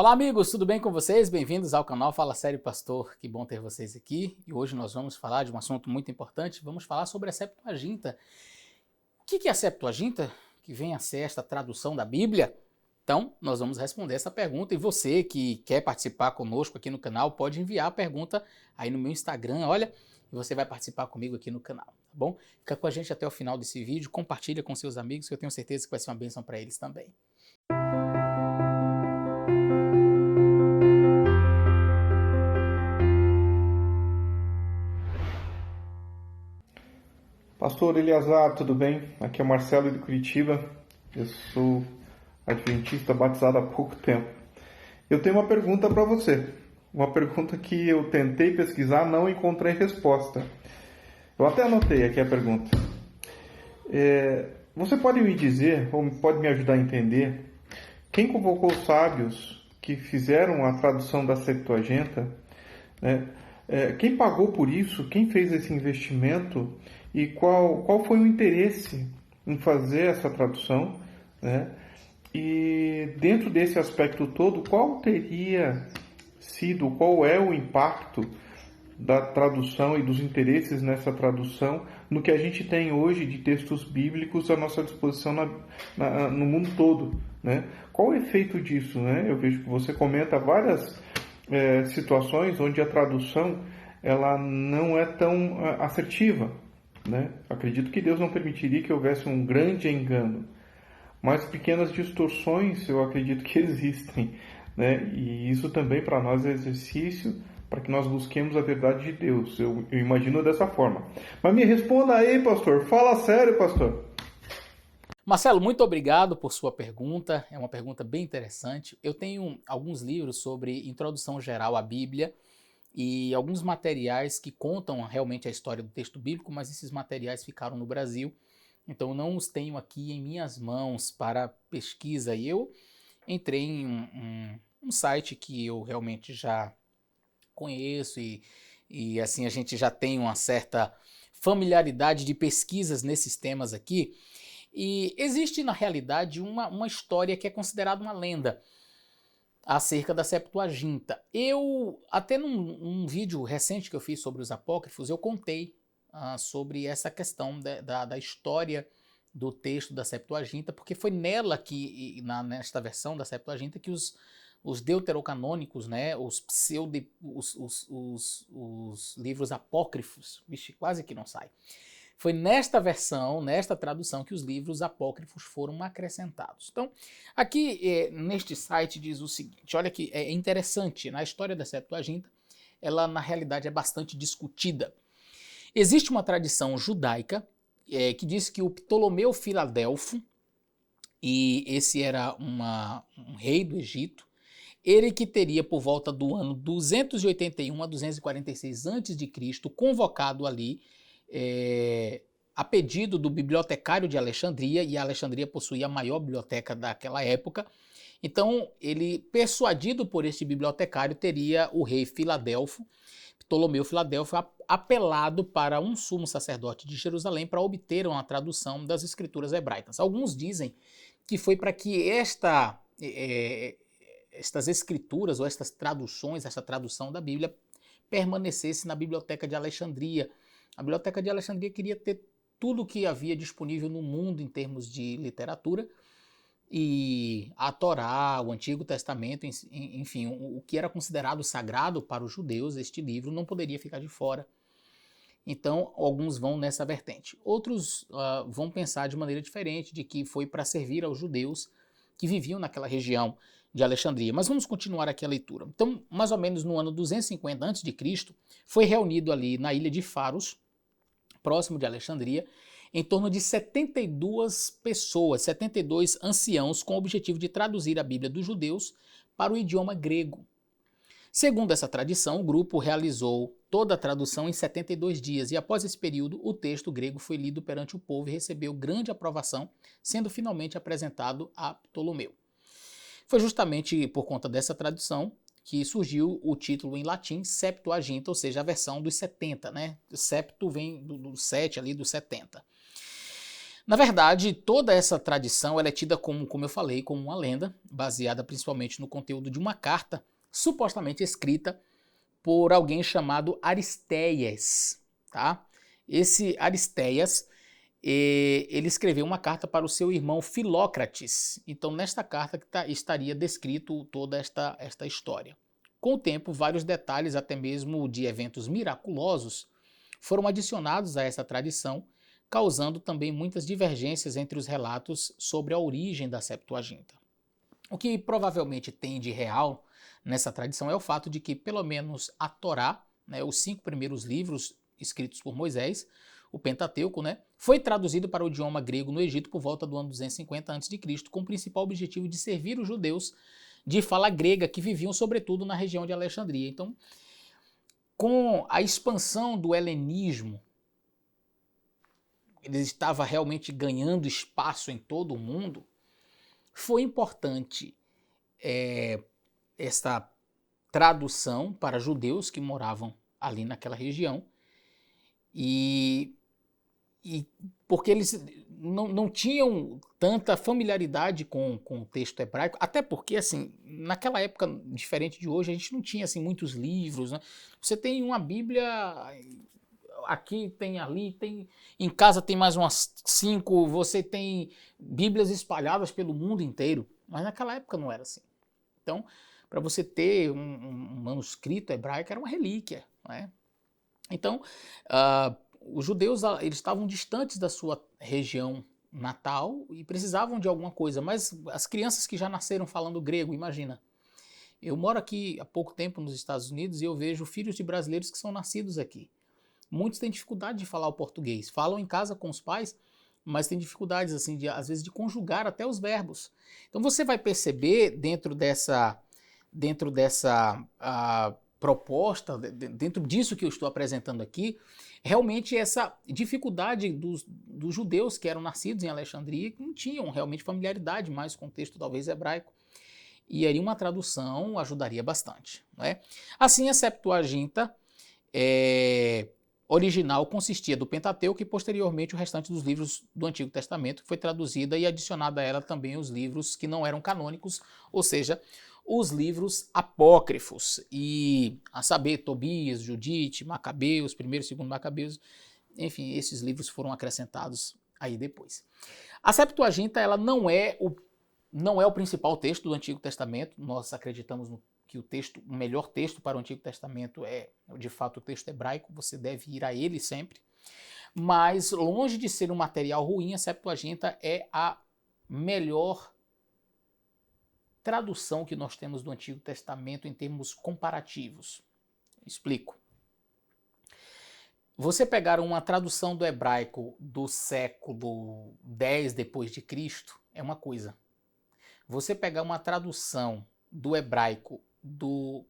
Olá amigos, tudo bem com vocês? Bem-vindos ao canal Fala Sério Pastor, que bom ter vocês aqui. E hoje nós vamos falar de um assunto muito importante, vamos falar sobre a Septuaginta. O que é a Septuaginta? Que vem a ser esta tradução da Bíblia? Então, nós vamos responder essa pergunta e você que quer participar conosco aqui no canal, pode enviar a pergunta aí no meu Instagram, olha, e você vai participar comigo aqui no canal, tá bom? Fica com a gente até o final desse vídeo, compartilha com seus amigos, que eu tenho certeza que vai ser uma bênção para eles também. Pastor Eliazar, tudo bem? Aqui é o Marcelo de Curitiba. Eu sou adventista batizado há pouco tempo. Eu tenho uma pergunta para você. Uma pergunta que eu tentei pesquisar, não encontrei resposta. Eu até anotei aqui a pergunta. Você pode me dizer, ou pode me ajudar a entender, quem convocou os sábios que fizeram a tradução da Septuaginta, né? Quem pagou por isso? Quem fez esse investimento? E qual foi o interesse em fazer essa tradução, né? E dentro desse aspecto todo, qual é o impacto da tradução e dos interesses nessa tradução no que a gente tem hoje de textos bíblicos à nossa disposição no mundo todo, né? Qual o efeito disso, né? Eu vejo que você comenta várias situações onde a tradução ela não é tão assertiva, né? Acredito que Deus não permitiria que houvesse um grande engano, mas pequenas distorções eu acredito que existem, né? E isso também para nós é exercício para que nós busquemos a verdade de Deus. Eu imagino dessa forma. Mas me responda aí, pastor. Fala sério, pastor. Marcelo, muito obrigado por sua pergunta, é uma pergunta bem interessante. Eu tenho alguns livros sobre introdução geral à Bíblia e alguns materiais que contam realmente a história do texto bíblico, mas esses materiais ficaram no Brasil, então eu não os tenho aqui em minhas mãos para pesquisa. E eu entrei em um site que eu realmente já conheço e assim a gente já tem uma certa familiaridade de pesquisas nesses temas aqui. E existe, na realidade, uma história que é considerada uma lenda acerca da Septuaginta. Eu, até num vídeo recente que eu fiz sobre os apócrifos, eu contei sobre essa questão da história do texto da Septuaginta, porque foi nela que, nesta versão da Septuaginta, que os deuterocanônicos, né, os livros apócrifos, vixe, quase que não sai. Foi nesta versão, nesta tradução, que os livros apócrifos foram acrescentados. Então, aqui neste site diz o seguinte, olha que é interessante, na história da Septuaginta, ela na realidade é bastante discutida. Existe uma tradição judaica que diz que o Ptolomeu Filadelfo, e esse era um rei do Egito, ele que teria por volta do ano 281 a 246 a.C., convocado ali a pedido do bibliotecário de Alexandria, e a Alexandria possuía a maior biblioteca daquela época. Então, ele, persuadido por este bibliotecário, teria o rei Filadelfo, Ptolomeu Filadelfo, apelado para um sumo sacerdote de Jerusalém para obter uma tradução das escrituras hebraicas. Alguns dizem que foi para que estas escrituras ou estas traduções, essa tradução da Bíblia permanecesse na biblioteca de Alexandria. A biblioteca de Alexandria queria ter tudo o que havia disponível no mundo em termos de literatura, e a Torá, o Antigo Testamento, enfim, o que era considerado sagrado para os judeus, este livro não poderia ficar de fora. Então, alguns vão nessa vertente. Outros vão pensar de maneira diferente, de que foi para servir aos judeus que viviam naquela região de Alexandria. Mas vamos continuar aqui a leitura. Então, mais ou menos no ano 250 a.C., foi reunido ali na ilha de Faros, próximo de Alexandria, em torno de 72 pessoas, 72 anciãos, com o objetivo de traduzir a Bíblia dos judeus para o idioma grego. Segundo essa tradição, o grupo realizou toda a tradução em 72 dias, e após esse período, o texto grego foi lido perante o povo e recebeu grande aprovação, sendo finalmente apresentado a Ptolomeu. Foi justamente por conta dessa tradução que surgiu o título em latim Septuaginta, ou seja, a versão dos 70, né? O septo vem do 7 ali, do 70. Na verdade, toda essa tradição ela é tida como eu falei, como uma lenda, baseada principalmente no conteúdo de uma carta supostamente escrita por alguém chamado Aristéias, tá? Esse Aristéias, ele escreveu uma carta para o seu irmão Filócrates. Então, nesta carta estaria descrito toda esta história. Com o tempo, vários detalhes, até mesmo de eventos miraculosos, foram adicionados a essa tradição, causando também muitas divergências entre os relatos sobre a origem da Septuaginta. O que provavelmente tem de real nessa tradição é o fato de que, pelo menos, a Torá, né, os 5 primeiros livros escritos por Moisés, o Pentateuco, né, foi traduzido para o idioma grego no Egito por volta do ano 250 a.C., com o principal objetivo de servir os judeus de fala grega que viviam sobretudo na região de Alexandria. Então, com a expansão do helenismo, ele estava realmente ganhando espaço em todo o mundo, foi importante essa tradução para judeus que moravam ali naquela região, e porque eles não tinham tanta familiaridade com o texto hebraico, até porque, assim, naquela época, diferente de hoje, a gente não tinha assim, muitos livros, né? Você tem uma Bíblia, aqui tem ali, tem, em casa tem mais umas 5, você tem Bíblias espalhadas pelo mundo inteiro, mas naquela época não era assim. Então, para você ter um manuscrito hebraico era uma relíquia, né? Então, os judeus eles estavam distantes da sua região natal e precisavam de alguma coisa, mas as crianças que já nasceram falando grego, imagina. Eu moro aqui há pouco tempo nos Estados Unidos e eu vejo filhos de brasileiros que são nascidos aqui. Muitos têm dificuldade de falar o português, falam em casa com os pais, mas têm dificuldades, assim, às vezes, de conjugar até os verbos. Então você vai perceber dentro dessa proposta, dentro disso que eu estou apresentando aqui, realmente essa dificuldade dos judeus que eram nascidos em Alexandria, que não tinham realmente familiaridade mais com o texto talvez hebraico, e aí uma tradução ajudaria bastante, né? Assim, a Septuaginta original consistia do Pentateuco e posteriormente o restante dos livros do Antigo Testamento, que foi traduzida e adicionada a ela também os livros que não eram canônicos, ou seja, os livros apócrifos, e a saber, Tobias, Judite, Macabeus, 1º e 2º Macabeus, enfim, esses livros foram acrescentados aí depois. A Septuaginta, ela não é o principal texto do Antigo Testamento, nós acreditamos que o melhor texto para o Antigo Testamento é, de fato, o texto hebraico, você deve ir a ele sempre, mas longe de ser um material ruim, a Septuaginta é a melhor tradução que nós temos do Antigo Testamento em termos comparativos. Explico. Você pegar uma tradução do hebraico do século X depois de Cristo é uma coisa. Você pegar uma tradução do hebraico do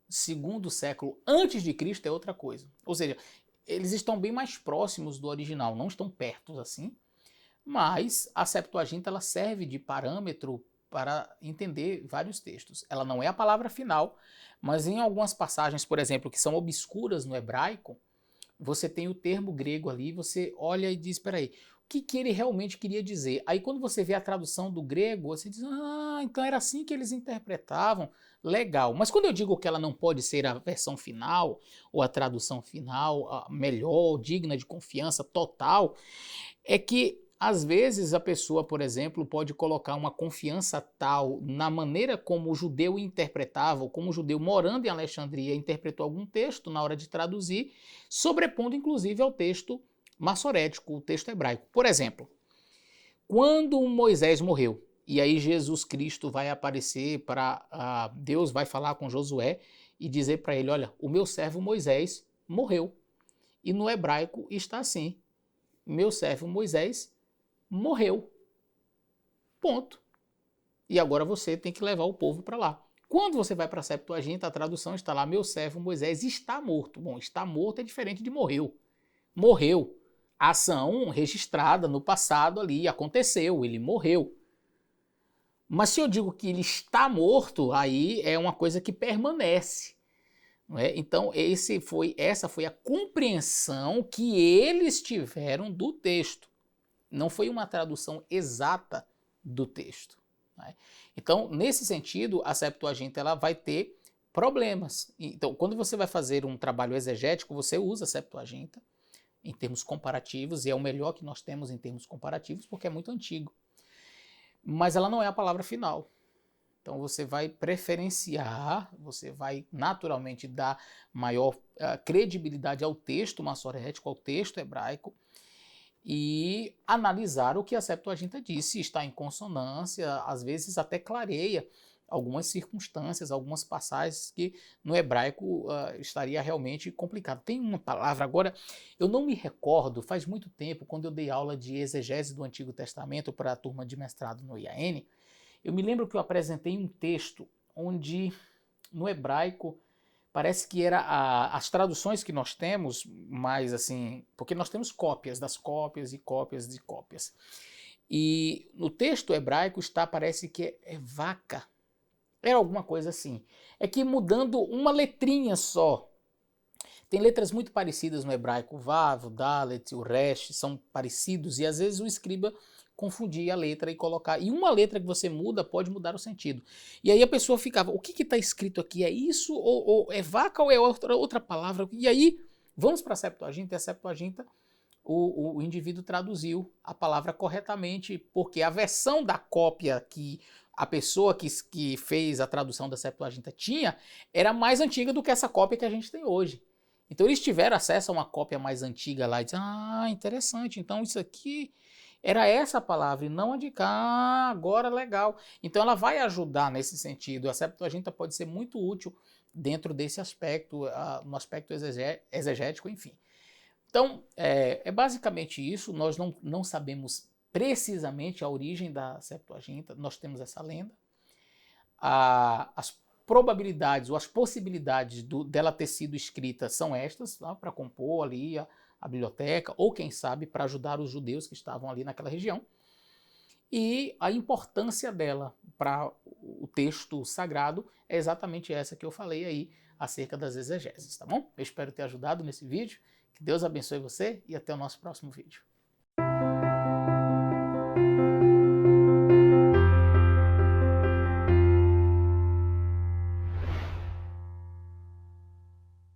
2º século antes de Cristo é outra coisa. Ou seja, eles estão bem mais próximos do original, não estão perto assim, mas a Septuaginta ela serve de parâmetro para entender vários textos. Ela não é a palavra final, mas em algumas passagens, por exemplo, que são obscuras no hebraico, você tem o termo grego ali, você olha e diz, espera aí, o que ele realmente queria dizer? Aí quando você vê a tradução do grego, você diz, então era assim que eles interpretavam, legal. Mas quando eu digo que ela não pode ser a versão final, ou a tradução final, a melhor, digna de confiança total, é que às vezes a pessoa, por exemplo, pode colocar uma confiança tal na maneira como o judeu interpretava, ou como o judeu morando em Alexandria interpretou algum texto na hora de traduzir, sobrepondo inclusive ao texto massorético, o texto hebraico. Por exemplo, quando Moisés morreu, e aí Jesus Cristo vai aparecer para Deus vai falar com Josué e dizer para ele, olha, o meu servo Moisés morreu. E no hebraico está assim, meu servo Moisés morreu. Ponto. E agora você tem que levar o povo para lá. Quando você vai para a Septuaginta, a tradução está lá, meu servo Moisés está morto. Bom, está morto é diferente de morreu. Morreu. Ação registrada no passado ali, aconteceu, ele morreu. Mas se eu digo que ele está morto, aí é uma coisa que permanece. Não é? Então essa foi a compreensão que eles tiveram do texto. não foi uma tradução exata do texto, né? Então, nesse sentido, a Septuaginta ela vai ter problemas. Então, quando você vai fazer um trabalho exegético, você usa a Septuaginta em termos comparativos, e é o melhor que nós temos em termos comparativos, porque é muito antigo. Mas ela não é a palavra final. Então você vai preferenciar, você vai naturalmente dar maior credibilidade ao texto massorético, ao texto hebraico, e analisar o que a Septuaginta disse, está em consonância, às vezes até clareia algumas circunstâncias, algumas passagens que no hebraico estaria realmente complicado. Tem uma palavra, agora eu não me recordo, faz muito tempo, quando eu dei aula de exegese do Antigo Testamento para a turma de mestrado no IAN, eu me lembro que eu apresentei um texto onde no hebraico parece que era as traduções que nós temos, mas assim, porque nós temos cópias das cópias e cópias de cópias. E no texto hebraico está, parece que é vaca. Era alguma coisa assim. É que mudando uma letrinha só. Tem letras muito parecidas no hebraico, o Vav, o Dalet, o Resh, são parecidos, e às vezes o escriba confundia a letra e colocar. E uma letra que você muda pode mudar o sentido. E aí a pessoa ficava, o que está escrito aqui? É isso? Ou é vaca ou é outra palavra? E aí, vamos para a Septuaginta, e a Septuaginta, o indivíduo traduziu a palavra corretamente, porque a versão da cópia que a pessoa que fez a tradução da Septuaginta tinha, era mais antiga do que essa cópia que a gente tem hoje. Então eles tiveram acesso a uma cópia mais antiga lá e disseram, interessante, então isso aqui era essa palavra e não a de cá, agora legal. Então ela vai ajudar nesse sentido. A Septuaginta pode ser muito útil dentro desse aspecto, no aspecto exegético, enfim. Então, é basicamente isso. Nós não sabemos precisamente a origem da Septuaginta, nós temos essa lenda. As probabilidades ou as possibilidades dela ter sido escrita são estas, tá? Para compor ali a biblioteca, ou quem sabe para ajudar os judeus que estavam ali naquela região. E a importância dela para o texto sagrado é exatamente essa que eu falei aí acerca das exegeses, tá bom? Eu espero ter ajudado nesse vídeo. Que Deus abençoe você e até o nosso próximo vídeo.